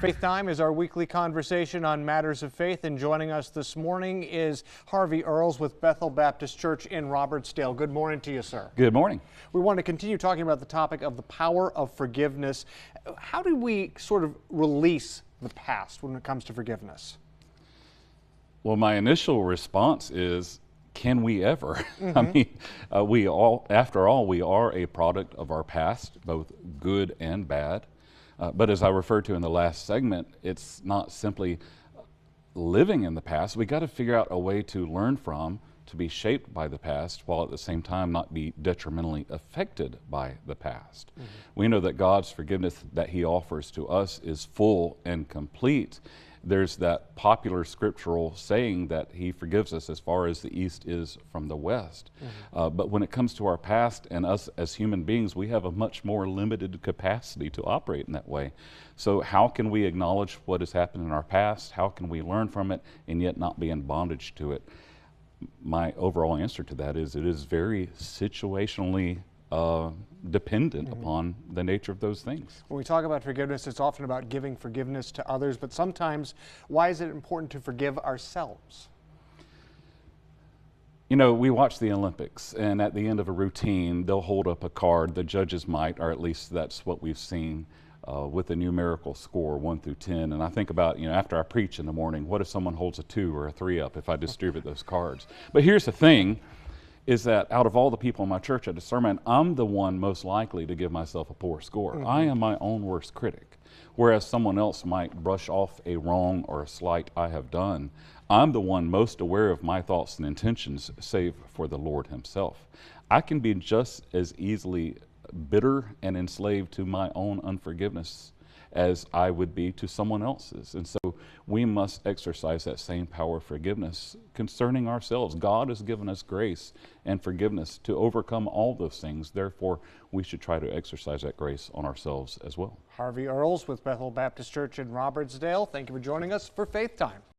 Faith Time is our weekly conversation on matters of faith, and joining us this morning is Harvey Earls with Bethel Baptist Church in Robertsdale. Good morning to you, sir. Good morning. We want to continue talking about the topic of the power of forgiveness. How do we sort of release the past when it comes to forgiveness? Well, my initial response is, can we ever? I mean, we all, after all, we are a product of our past, both good and bad. But as I referred to in the last segment, it's not simply living in the past. We got to figure out a way to learn from, to be shaped by the past, while at the same time not be detrimentally affected by the past. We know that God's forgiveness that He offers to us is full and complete. There's that popular scriptural saying that He forgives us as far as the east is from the west. But when it comes to our past and us as human beings, we have a much more limited capacity to operate in that way. So how can we acknowledge what has happened in our past? How can we learn from it and yet not be in bondage to it? My overall answer to that is it is very situationally dependent upon the nature of those things. When we talk about forgiveness, it's often about giving forgiveness to others, but sometimes, why is it important to forgive ourselves? You know, we watch the Olympics, and at the end of a routine, they'll hold up a card, the judges might, or at least that's what we've seen, with a numerical score, 1 through 10. And I think about, you know, after I preach in the morning, what if someone holds a 2 or a 3 up if I distribute those cards? But here's the thing, is that out of all the people in my church at a sermon, I'm the one most likely to give myself a poor score. I am my own worst critic. Whereas someone else might brush off a wrong or a slight I have done, I'm the one most aware of my thoughts and intentions, save for the Lord Himself. I can be just as easily bitter and enslaved to my own unforgiveness as I would be to someone else's. And so we must exercise that same power of forgiveness concerning ourselves. God has given us grace and forgiveness to overcome all those things. Therefore, we should try to exercise that grace on ourselves as well. Harvey Earls with Bethel Baptist Church in Robertsdale, thank you for joining us for Faith Time.